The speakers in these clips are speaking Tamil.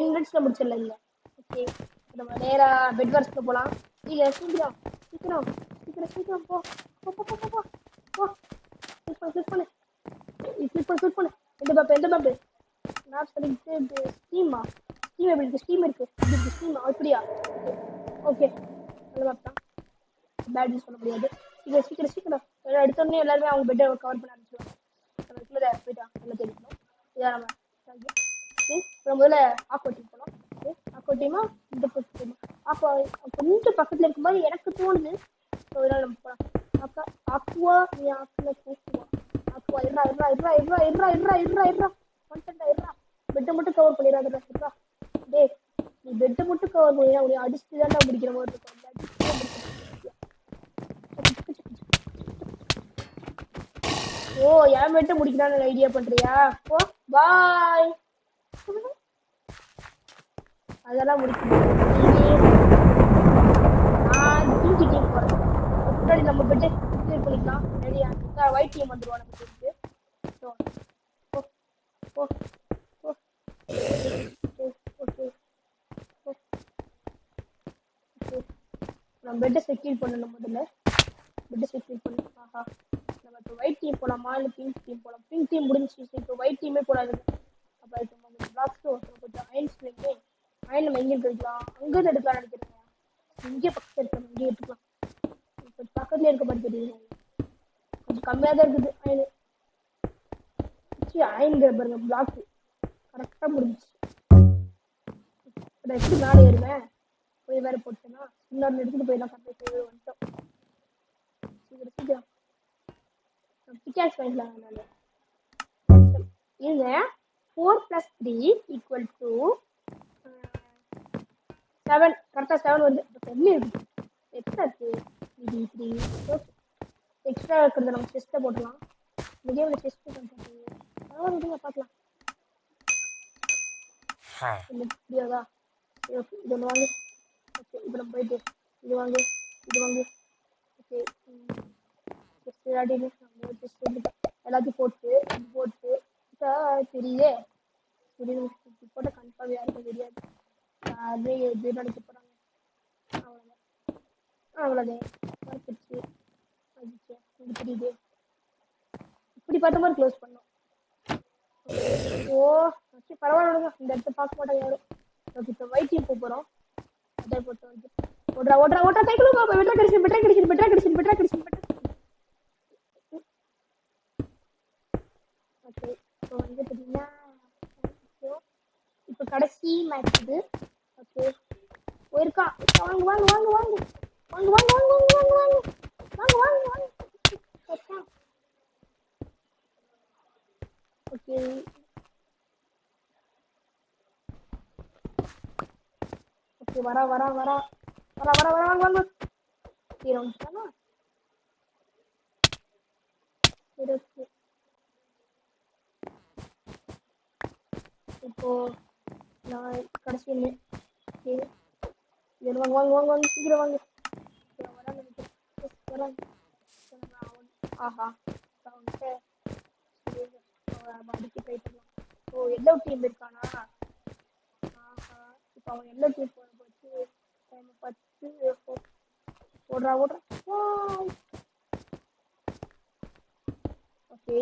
10 மினிட்ஸ்ல முடிச்சிடலாம் இல்லை. ஓகே, நம்ம நேரா பெட் வர்ஸ்க்கு போகலாம். சீக்கிரம் சீக்கிரம் சீக்கிரம் சீக்கிரம் சீக்கிரம் போ போ போ போ போ போ. கிளிக் பண்ணு கிளிக் பண்ணு. எந்த பாப்பு நான் சொல்லிட்டு ஸ்டீமா ஸ்டீம் எப்படி இருக்கு? ஸ்டீம் இருக்கு ஸ்டீமா அப்படியா? ஓகே நல்ல பாப்பு தான், பேட்னு சொல்ல முடியாது. சீக்கிரம் சீக்கிரம் சீக்கிரம் எடுத்தோடனே எல்லாருமே அவங்க பெட்டை கவர் பண்ண ஆரம்பிச்சிடுவாங்க. நம்ம கீழே போயிட்டான் நல்லா தெரியும். இதான் நம்ம இப்போ முதல்ல ஆக்கோ டீம் போகலாம். ஆக்கோ டீமா இந்த டீமா ஆக்கோ கொஞ்சம் பக்கத்தில் இருக்கும்போது எனக்கு தோணுது. ஸோ இதனால் நம்ம போகலாம். ஆக்கா ஆக்குவா நீ ஆக்கில் கூக்குவா ஆக்குவா இருறா இருறா இருறா இருறா இருறா இருறா இருறா இருறா வந்துட்டா இருறா. பெட்டை மட்டும் கவர் பண்ணிடாதடா இருறா. டே நீ பெட்டை மட்டும் கவர் பண்ணிடா, உன்னை அடிச்சுட்டு தான்டா முடிக்கிற மாதிரி இருக்கும். ஓ என் பெட்டை முடிக்கிறான்னு ஐடியா பண்றியா? ஓ பாய். அதெல்லாம் முடிக்கணும். நான் பிங்க் டீம் போறேன். முன்னாடி நம்ம பெட்டு கிளியர் பண்ணிக்கலாம். ரெடியா? ஒயிட் டீம் வந்துருவோம் நம்ம டீமுக்கு. நம்ம பெட்டை செக்யூர் பண்ணணும். முதல்ல பெட்டை செக்யூர் பண்ணணும். ஆஹா, நம்ம இப்போ ஒயிட் டீம் போகலாமா இல்லை பிங்க் டீம் போகலாம்? பிங்க் டீம் முடிஞ்சிச்சு. இப்போ ஒயிட் டீமே போடாது. அப்போ இப்போ பிளாக்ஸ் கொஞ்சம் அயன்ஸ் பிள்ளைங்க அயன் நம்ம எங்கே எடுக்கலாம்? அங்கே எடுக்கலாம் நினைக்கிறேன். இங்கே பக்கத்தில் இருக்க இங்கே எடுத்துக்கலாம். இப்போ பக்கத்துல இருக்க மாதிரி தெரியுது. கொஞ்சம் கம்மியாக தான் இருக்குது அயனு. அயன் பாருங்க பிளாக் கரெக்டாக முடிஞ்சிச்சு. எப்படி மேலே ஏறுவேன்? போய் வேற போட்டேன்னா இன்னொரு எடுத்துட்டு போயிடலாம். கரெக்டாக வந்துட்டோம். சீக்கிரம் சீக்கிரம் பிக்காஸ் வாங்கிக்கலாம். இருங்க. 4 + 3 = 7. கரெக்டாக 7 வந்து கம்மி இருக்குது. எக்ஸ்ட்ரா இருக்குது. 3 எக்ஸ்ட்ரா இருக்கிறத நம்ம செஸ்ட்டை போட்டலாம். இந்த கேமில் செஸ்ட் பரவாயில்ல, பார்க்கலாம். முடியாதா? ஓகே இது ஒன்று வாங்க. ஓகே இப்போ நம்ம போயிட்டு இது வாங்க இது வாங்க. ஓகே செஸ்ட் எல்லாத்தையும் போட்டு தெரியுதே. தெரியுது போட்ட கன்ஃபார்ம் யாருக்கும் தெரியாது. யாருமே எது நினைக்க போகிறாங்க. அவ்வளோதான் மறைச்சிருச்சு. தெரியுது. இப்படி பார்த்த மாதிரி க்ளோஸ் பண்ணோம். ஓ பரவாயில்ல, இந்த இடத்த பார்க்க மாட்டாங்க யாரும். ஓகே இப்போ ஒயிட் டீம் போகிறோம். அதை பொறுத்த வரைக்கும் ஓட்ரா சைக்கிளும் பெட்ரா கிடைச்சு. ஓகே இப்போ வந்து பார்த்தீங்கன்னா இப்போ கடைசி மேட்ச் இது. ஓகே போயிருக்கா. வாங்க வாங்க வாங்க வாங்க வாங்க வாங்க வாங்க வாங்க வாங்க வாங்க வாங்க வாங்க வாங்க. ஓகே ஓகே வரா வாங்க வாங்க. இப்போ நான் கடைசி வாங்க சீக்கிரம் வாங்க. ஆஹா அடிக்க ட்ரை பண்ணலாம். ஓ எல்லோ டீம் இருக்கானா? ஆஹா இப்போ அவன் எல்லோ டீம் போச்சு. 10 ஓடுறா. ஓகே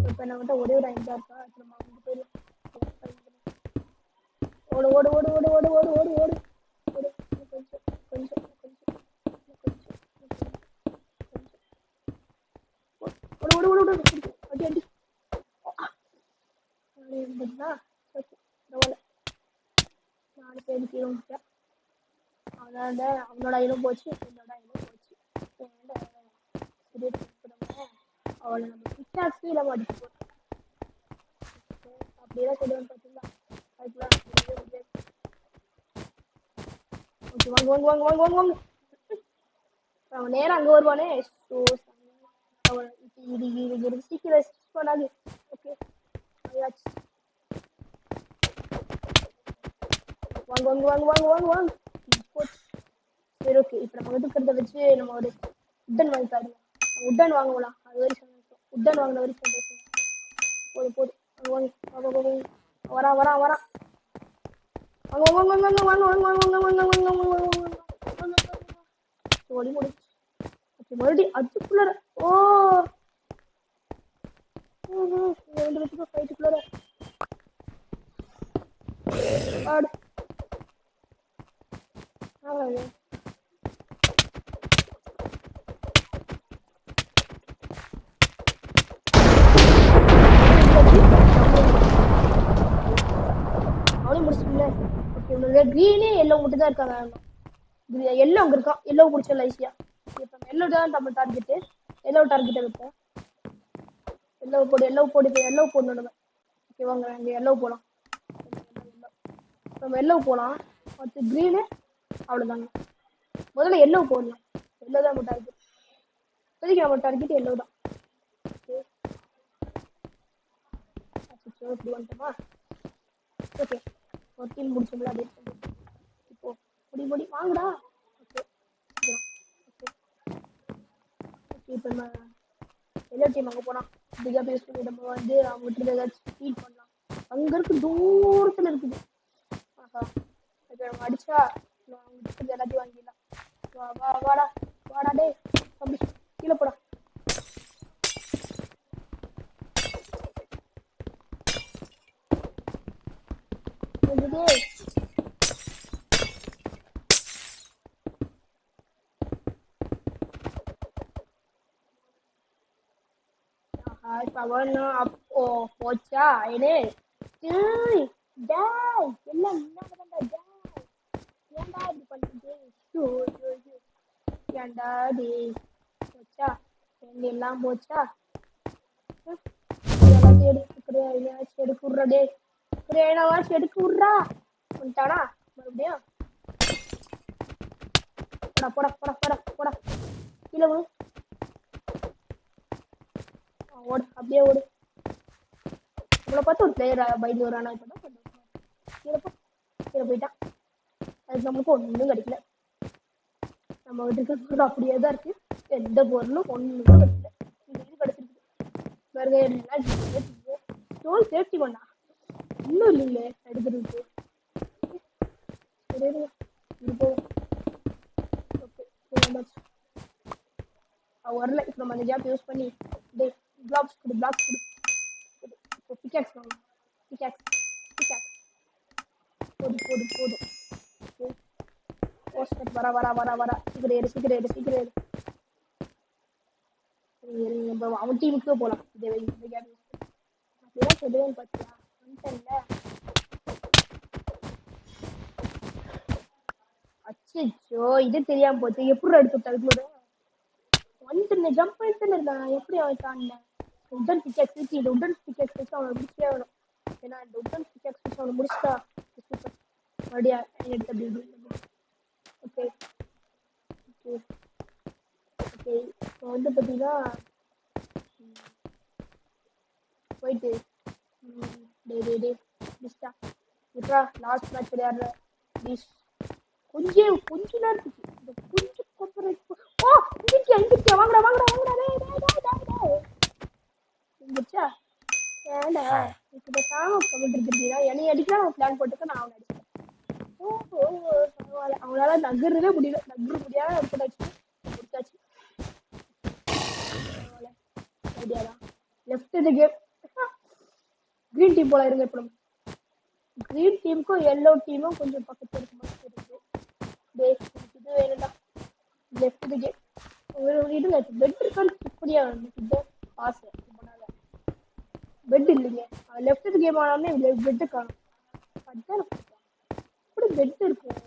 இப்போ நம்மகிட்ட ஒரே ஒரு ஐந்தா இருக்கா. நம்ம அவங்க பேர் ஓடு கொஞ்சம் அடி இருந்ததுன்னா பரவாயில்ல. 4 பேர் கீழே விட்டேன். அதனால அவனோட ஐனும் போச்சு, என்னோட ஐனும் போச்சு. அவளை நம்ம பிக்சாக்ஸ் இல்லாமல் அடிச்சு போட்டோம். அப்படியேதான் சொல்லுவேன் பார்த்தீங்களா. அதுக்குலாம் ஓகே வாங்க. அவன் நேரம் அங்கே வருவானே. இது சீக்கிரம் பண்ணாது. ஓகே வாங்க. சரி ஓகே இப்போ நம்ம இருக்கிறத வச்சு நம்ம ஒரு உட்டன் வாங்கி பாருங்க. உட்டன் வாங்கலாம். அது வரைக்கும் உட்டன் வாங்கின வரைக்கும் போதும். வரா வாங்க வாங்க வாங்க வாங்க வாங்க வாங்க வாங்க வாங்க வாங்க வாங்க ஓடி ஓடி மறுபடியும் அதுக்குள்ள ஓ ரெண்டு பேத்துக்கும் ஃபைட்டுக்குள்ள ஆடு ஆவாது அவனையும் முடிச்சிட்டீங்களே ஓகே உள்ள க்ரீனே எல்லோ மட்டும் தான் இருக்காங்க எல்லோ அங்கே இருக்கான் எல்லோ பிடிச்சல ஈஸியா இப்போ எல்லோ தான் நம்ம டார்கெட்டு எல்லோ டார்கெட்டை வைப்போம் எல்லோ போடு எல்லோ போடணும் நம்ம ஓகே வாங்க அங்கே எல்லோ போகலாம் நம்ம எல்லோ போகலாம் அடுத்து க்ரீனு அவ்வளோதாங்க முதல்ல எல்லோ போடலாம் எல்லோ தான் நம்ம டார்கெட் இப்போதைக்கு நம்ம டார்கெட் எல்லோ தான் இப்படி வந்துட்டோமா ஓகே ஒரு டீம் முடிச்சோம்ல அப்படியே இப்போ முடி வாங்கடா ஓகே ஓகே இப்போ நம்ம எல்லா டீம் அங்கே போனால் பிகா பேஸ் பண்ணி நம்ம வந்து அவங்ககிட்ட ஏதாச்சும் ஃபீல் பண்ணலாம் அங்கே இருக்கு தூரத்தில் இருக்குது ஆஹா இப்போ அவங்க அடிச்சா அவங்க எல்லாத்தையும் வாங்கிடலாம் வாடா வாடா டே தம்பி கீழே போடா பவன் அப்போ போச்சா ஏனே எல்லாம் ஏன்டா இப்படி பண்ணிட்டு ஏன்டா டே போச்சா எல்லாம் போச்சா எல்லாத்தையும் எடுக்க விட்றா டே ஏனாவாச்சும் எடுக்க விட்றா வந்துட்டானா மறுபடியும் போடா போடா போடா போடா போடா கீழே விடு ஓடு அப்படியே ஓடு இவ்வளோ பார்த்து ஒரு பிளேயர் பயந்து வரானா இப்போ தான் கீழே போயிட்டான் அதுக்கு நமக்கு ஒன்றும் கிடைக்கல நம்ம வீட்டுக்கு பொருள் அப்படியே தான் இருக்கு எந்த பொருளும் ஒன்றும் கிடைக்கல இது கிடைச்சிருக்கு வேறு ஸ்டோல் சேஃப்டி பண்ணா இன்னும் இல்லைங்களே எடுக்கிறதுக்கு சரி இருப்போம் ஓகே வரல இப்போ நம்ம அந்த கேப் யூஸ் பண்ணி பிளாக்ஸ் கொடு இப்போ பிக்காக்ஸ் வாங்கணும் பிக்காக்ஸ் போடு போஸ்டர் வர சீக்கிரம் அவன் டீமுக்கு போகலாம் இந்த கேப் யூஸ் பண்ணி அப்படிதான் சொல்லுவேன் பார்த்தியா வந்துட்டேன்ல அச்சோ இது தெரியாம போச்சு எப்படி எடுத்து விட்டாரு வந்துட்டு ஜம்ப் பண்ணிட்டு இருந்தான் எப்படி அவன் தாண்டினேன் உடன் பிக்கெட் வச்சு அவனை முடிச்சே ஆகணும் ஏன்னா இந்த உடன் பிக்கெட் வச்சு அவனை முடிச்சுட்டா சூப்பர் மறுபடியா எடுத்து அப்படி ஓகே ஓகே ஓகே இப்போ வந்து பார்த்தீங்கன்னா போயிட்டு டே மிஸ்டா விட்ரா லாஸ்ட் மேட்ச் விளையாடுற ப்ளீஸ் கொஞ்ச நேரத்துக்கு இந்த கொஞ்சம் கோப்பரேட் ஓ இங்கிட்டியா வாங்கடா இங்கிச்சா ஏண்டா இப்போ சாம கமெண்ட் இருக்கிறீங்களா என்னை அடிக்கலாம் நான் பிளான் போட்டுக்க நான் அவனை அடிச்சேன் பரவாயில்ல அவங்களால நகர்றதே முடியல முடியாத கொடுத்தாச்சு பரவாயில்ல ஐடியாதான் லெஃப்ட் இந்த கேம் கிரீன் டீம் போல இருங்க இப்போ கிரீன் டீமுக்கும் எல்லோ டீமும் கொஞ்சம் பக்கத்தில் இருக்க மாதிரி இருக்கு இது வேணும்டா லெஃப்ட் இந்த கேம் இதுல பெட் இருக்கான்னு இப்படியா இது ஆசை பெட் இல்லைங்க லெஃப்ட் கேம் ஆனாலுமே பெட்டு காணும் அதான் இப்படி பெட் இருக்கும்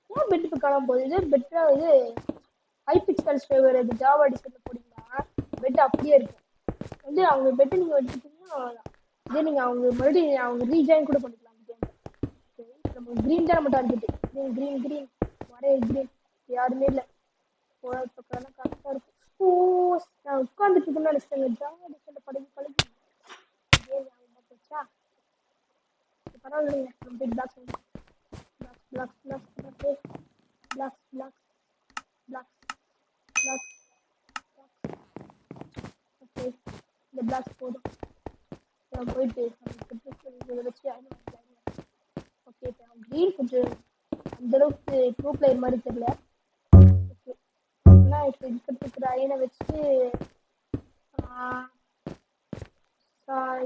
ஏன் பெட்டுக்கு காணாம போகுது இது பெட்டா இது ஹை பிக்சல் ஸ்டேவர் இது ஜாவா எடிஷன்ல போனீங்கன்னா பெட் அப்படியே இருக்கும் வந்து அவங்க பெட்டு நீங்க எடுத்துட்டீங்கன்னா இதே நீங்க அவங்க மறுபடியும் அவங்க ரீஜாயின் கூட பண்ணிக்கலாம் கேம் நம்ம கிரீன் தான் நம்ம டார்கெட் கிரீன் வரே கிரீன் யாருமே இல்லை பக்கம் கரெக்டாக இருக்கும் ஓ நான் உட்காந்துட்டு இருக்குன்னு நினைச்சேன் ஜாவா எடிஷன்ல பழகி போச்சா பரவாயில்லைங்க நம்ம போய் ஓகே இந்த பிளாக்ஸ் போதும் போயிட்டு வச்சு ஓகே கொஞ்சம் அந்த அளவுக்கு ப்ரோ பிளேயர் மாதிரி தெரியல. ஓகே இப்போ இருக்கிறதுக்கு அயனை வச்சு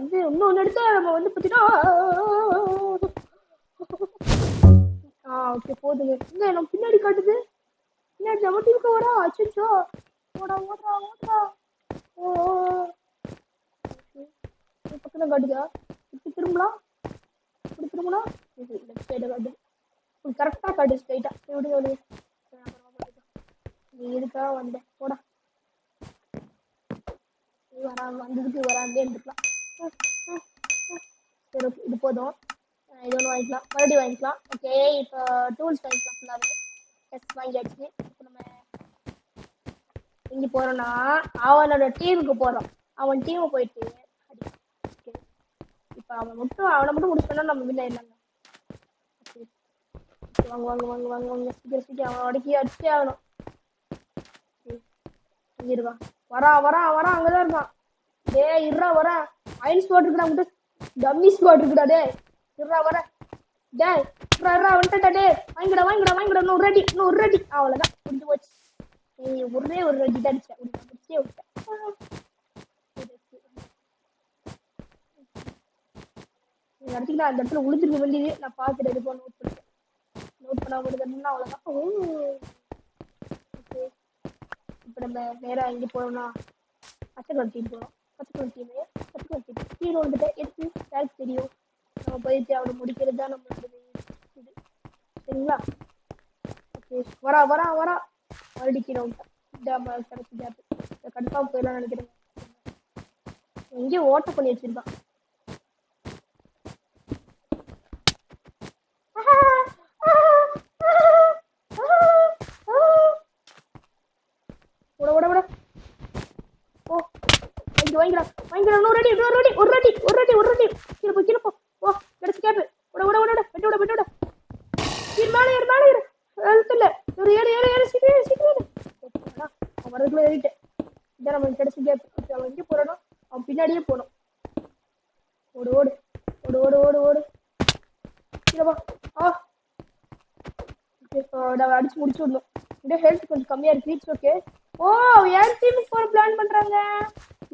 இது இன்னொன்று எடுத்தா நம்ம வந்து பார்த்தீங்கன்னா ஓகே போதுங்க. இல்லை நம்ம பின்னாடி காட்டுது, பின்னாடி நம்ம டீமுக்கு வரா. அச்சோ ஓடா ஓடுறா ஓடுறா. ஓ பக்கம் காட்டுதா? இப்படி திரும்பலாம், இப்படி திரும்பலாம். லெஃப்ட் சைடை காட்டு, கரெக்டாக காட்டு ஸ்ட்ரைட்டா. எப்படி ஒரு நீ இதுக்காக வந்தேன் போடா. வந்ததுக்கு வராண்டே இருந்துக்கலாம். சரி ஓகே இது போதும். இது ஒன்று வாங்கிக்கலாம், மறுபடியும் வாங்கிக்கலாம். ஓகே இப்போ டூல்ஸ் வாங்கிக்கலாம் ஃபுல்லாகவே. எஸ் வாங்கியாச்சு. இப்போ நம்ம எங்கே போகிறோன்னா அவனோட டீமுக்கு போகிறோம். அவன் டீமை போயிட்டு ஓகே இப்போ அவனை மட்டும் முடிச்சோன்னா நம்ம வின் ஆயிடலாங்க. ஓகே வாங்க வாங்க வாங்க வாங்க வாங்க சீக்கிரம் சீக்கிரம் அவன் உடக்கி அடிச்சே ஆகணும். இங்கே இருக்கான், வரான் வரான் வரான், அங்கே தான் இருக்கான். டே இருறா வரேன். அயன் ஸ்பாட் இருக்குடா மட்டும், டம்மி ஸ்பாட் இருக்குடா. டே இருறா வரேன். டே இருறா வந்துட்டா. டே வாங்கிடா வாங்கிடா வாங்கிடா. இன்னும் ஒரு ரெடி அவ்வளோதான் முடிஞ்சு போச்சு. ஒரே ஒரு ரெடி தான் அடிச்சேன், முடிச்சே விட்டேன். இடத்துக்கு நான் அந்த இடத்துல உளுந்துருக்க வேண்டியது நான் பார்த்துட்டு இது நோட் பண்ணிட்டேன். நோட் பண்ண முடியுதுன்னா அவ்வளோதான். ஓகே இப்போ நம்ம நேராக எங்கே போகிறோம்னா பச்சைக்கலர் டீம் போகிறோம். பச்சைக்கலர் டீம் கீழே வந்துட்டு எடுத்து யாருக்கு தெரியும், நம்ம போயிட்டு அவனை முடிக்கிறது தான் நம்மளோட இது. சரிங்களா? ஓகே வரா வரா வரா மறுபடி கீழே விட்டேன். கடைசி கேப் கன்ஃபார்ம் போயிடலாம் நினைக்கிறேன். எங்கேயும் ஓட்ட பண்ணி வச்சிருக்கான். வாங்கிடா வாங்கிடா. ஒரு ரெடி கீழே போ. ஓ கிடைச்சி கேப்பு. விட மேலே ஏறு எழுத்துல ஒரு ஏறு சீக்கிரம். அவன் வரதுக்குள்ள ஏறிட்டேன். இதான் நம்ம கிடைச்சி கேப். அவன் எங்கே போறானோ அவன் பின்னாடியே போனோம். ஓடு ஓடு ஓடு ஓடு ஓடு ஓடு கீழே நம்ம அடிச்சு முடிச்சு விடணும். இன்னும் ஹெல்த் கொஞ்சம் கம்மியா இருக்கு. It's okay. ஓ என் டீமுக்கு போற பிளான் பண்றாங்க.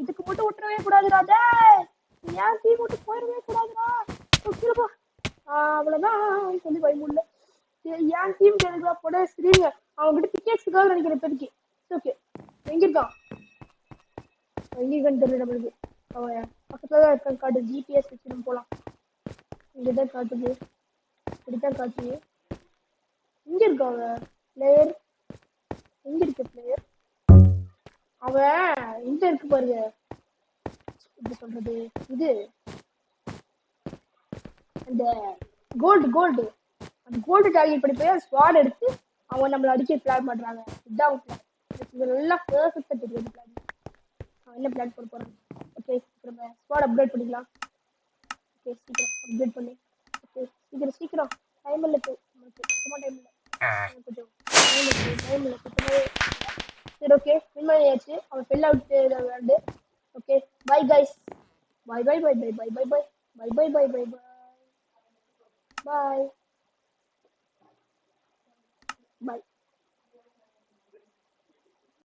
இதுக்கு மட்டும் விட்டுறவே கூடாதுடா. என் டீம் மட்டும் போயிடவே கூடாதுடா. கீழப்பா அவ்வளவுதான் சொல்லி பயமுடியல. என் டீம் எனக்கு போட சரிங்க. அவங்ககிட்ட பிக்கேட்ஸுக்காக நினைக்கிறேன் இப்போதைக்கு. ஓகே எங்க இருக்கான், எங்க இருக்கான்னு தெரியல நம்மளுக்கு. அவன் பக்கத்துல தான் இருக்கான் காட்டு. ஜிபிஎஸ் வச்சு நம்ம போலாம். இங்கதான் காட்டுது, இப்படித்தான் காட்டுது. இங்க இருக்காங்க பிளேயர். எங்க இருக்கு பிளேயர்? அவன் இந்த இருக்கு பாருங்க, எப்படி சொல்றது, இது அந்த கோல்டு அந்த கோல்டு டார்கெட் பண்ணி போய் ஸ்வாட் எடுத்து அவன் நம்மளை அடிக்க பிளான் பண்றாங்க. இதுதான் பிளான். இது நல்லா பெர்ஃபெக்டா தெரியும் பிளான். அவன் என்ன பிளான் போட போறான். ஓகே நம்ம ஸ்வாட் அப்டேட் பண்ணிக்கலாம். ஓகே சீக்கிரம் அப்டேட் பண்ணி. ஓகே சீக்கிரம் டைம் இல்லை சுத்தமா டைம் இல்லை. கொஞ்சம் டைம் இல்லை சுத்தமாவே. சரி ஓகே வின் பண்ணியாச்சு. அவன் ஃபெல் அவுட் விளையாண்டு. Okay bye guys. பை.